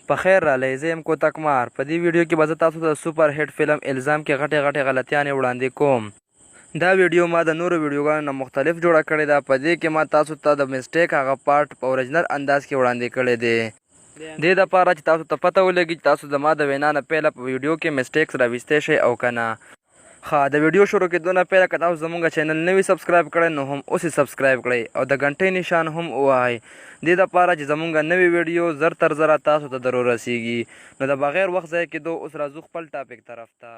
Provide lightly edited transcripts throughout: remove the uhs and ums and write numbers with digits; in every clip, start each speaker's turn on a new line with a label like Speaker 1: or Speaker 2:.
Speaker 1: په خیر رالی زه یم کوتک مار. په دې ویډیو کې به زه تاسو ته د سوپر هټ فلم الزام کې غټې غلطیانې وړاندې کوم. دا ویډیو ما د نورو ویډیوګانو نه مختلف جوړه کړې ده. په دې کې ما تاسو ته د مسټیک هغه پارټ په اوریجنل انداز کې وړاندې کړی دی. دې دپاره چې تاسو ته پته ولګي چې تاسو زما د وینا نه پیله په ویډیو کې مسټیکس راویستی شئ او که نه. د ویډیو شروع کېدو نه پیله که تاسو زموږ چینل نوي سبسکرایب کړی نو هم اوس یې سبسکرایب کړئ او د غنټۍ نشان هم ووهئ، دې دپاره چې زموږ نوې ویډیو زر تر زره تاسو ته در ورسیږي. نو د بغیر وخت ضایع کېدو اوس راځو خپل ټاپک طرف ته.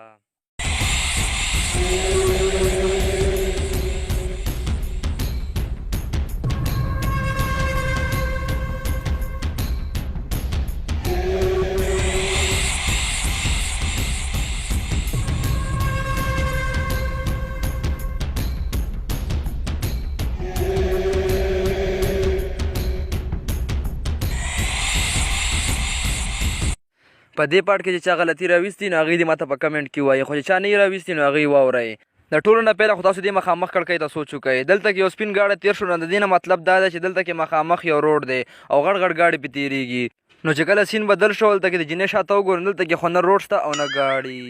Speaker 1: په دې پارټ کې چې چا غلطي راویستي نو هغې دې ماته په کمنټ کې ووایي، خو چې چا نه یې راویستي نو هغې یې واورئ. د ټولو نه پیله خو تاسو دې مخامخ کړکۍ ته سوچ وکئ. دلته کې یو سپین ګاډی تېر شو نو د دې نه مطلب دا دی چې دلته کې مخامخ یو روډ دی او غټ غټ ګاډي پې تېرېږي. نو چې کله سین بدل شو دلته کې د جینۍ شاته وګورئ دلته کې خو نه روډ شته او نه ګاډي.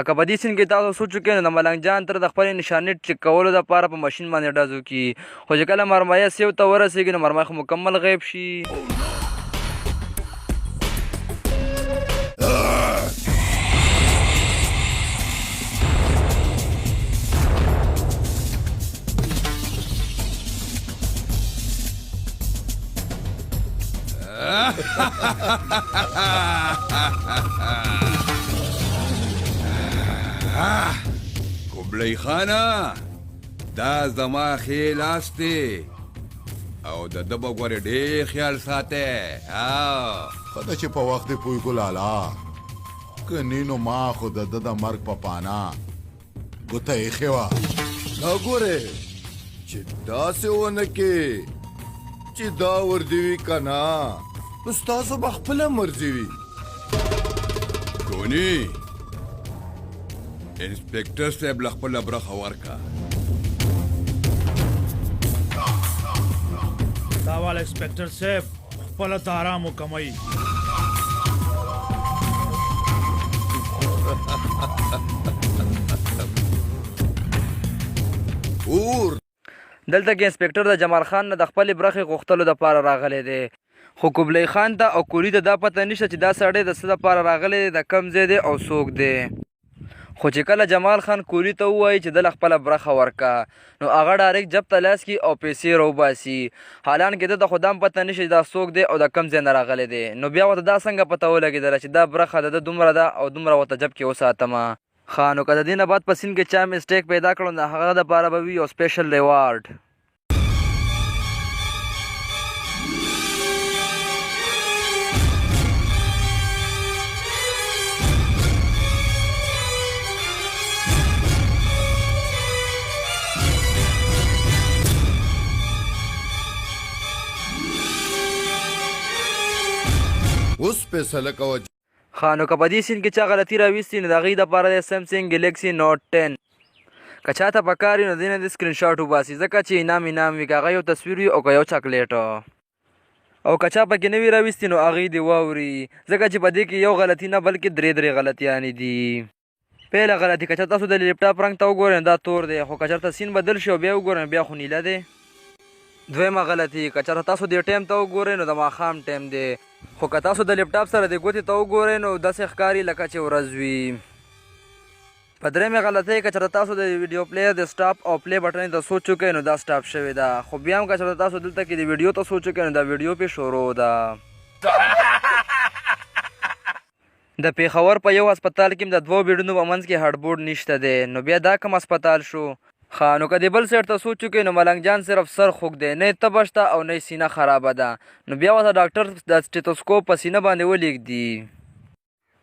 Speaker 1: که په دې سین کې تاسو سوچ وکړئ نو د ملنګ جان تره د خپلې نشانې چک کولو دپاره په ماشین باندې ډز وکړي، خو چې کله مرمایه سیو ته ورسېږي نو مرمۍ خو مکمل غیب شي.
Speaker 2: قبلي خانه دا زما ښې لاس دی او د ده به ګورې ډېر خیال ساتئ.
Speaker 3: ښه ده چې په وخت دې پوه کړو لالا، که نه نو ما خو د ده د مرګ په پانا ګوته ایښې وه.
Speaker 4: دا ګورې چې داسې ونه کې چې دا وردي وي که نه نو ستاسو به خپله مرضي وي.
Speaker 2: ټوني انسپیکټر صاحب له خپله برخه ورکه.
Speaker 5: دا والا انسپیکټر صاحب خپله ته ارام وکمئ.
Speaker 1: دلته کې انسپیکټر د جمال خان نه د خپلې برخې غوښتلو دپاره راغلی دی، خو قبلي خان ته او کوري ته دا پته نشته چې دا سړی د څه دپاره راغلی دی، د کم ځای دی او څوک دی. خو چې کله جمال خان کوري ته ووایي چې دله خپله برخه ورکه نو هغه ډایرکټ جب ته لاس کړي او پیسې راوباسي، حالانکې ده ته خو دا هم پته نشي چې دا څوک دی او د کم ځای نه راغلی دی. نو بیا ورته دا څنګه پته ولګېدله چې دا برخه د ده دومره ده او دومره ورته جب کې وساتمه. نو که د دې نه بعد په سین کې چا مسټیک پیدا کړو نو د هغه دپاره به وي یو سپیشل ریوارډ.
Speaker 4: اوس فیصله کوه.
Speaker 1: نو که په دې سین کې چا غلطي راویستي نو د هغې دپاره دی سیمسنګ ګلیکسي نوټ 10. که چاته پکار وي نو دې نه د سکرین شاټ وباسي، ځکه چې انعام وي، که هغه یو تصویر وي او که یو چاکلیټ. او که چا پکې نه وي راویستي نو هغې دې واوري، ځکه چې په دې کې یو غلطي نه بلکې درې غلطیانې دي. پیله غلطي که چا تاسو د لیپټاپ رنګ ته وګورئ دا تور دی، خو که چېرته سین بدل شي او بیا وګورئ بیا خو نیله دی. دویمه غلطي که چېرته تاسو دې ټایم ته وګورئ نو د ماښام ټایم دی، خو که تاسو د لیپټاپ سره د ګوتې ته وګورئ نو داسې ښکاري لکه چې ورځ وي. په درېیمې غلطۍ که چېرته تاسو د ویډیو پلیئر د سټاپ او پلی بټن ته سوچ وکئ نو دا سټاپ شوې ده، خو بیا هم که چېرته تاسو دلته کې د ویډیو ته سوچ وکئ نو دا ویډیو پې شروع ده. د پېښور په یو هسپتال کې د دوو بیډونو په منځ کې هډبوډ نشته دی، نو بیا دا کوم هسپتال شو؟ نو که د بل سایډ ته سوچ وکړئ نو ملنګ جان صرف سر خوږ دی، نه یې تبه شته او نه یې سینه خرابه ده، نو بیا ورته ډاکټر د سټیتوسکوپ په سینه باندې ولیږدي.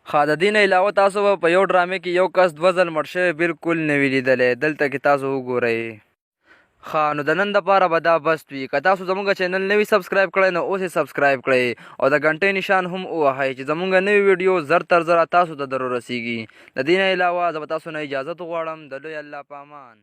Speaker 1: ښه د دې نه علاوه تاسو به په یو ډرامې کې یو کس 2 ځل مړ شوی بالکل نه وي لیدلی دلته کې تاسو وګورئ. ښه نو د نن دپاره به دا بس وي. که تاسو زموږ چینل نه وي سبسکرایب کړی نو اوس یې سبسکرایب کړئ او د غنټۍ نشان هم ووهئ چې زموږ نوي ویډیو زر تر زره تاسو ته در ورسیږي. د دې نه علاوه زه به تاسو نه اجازت غواړم. د لوی الله په امان.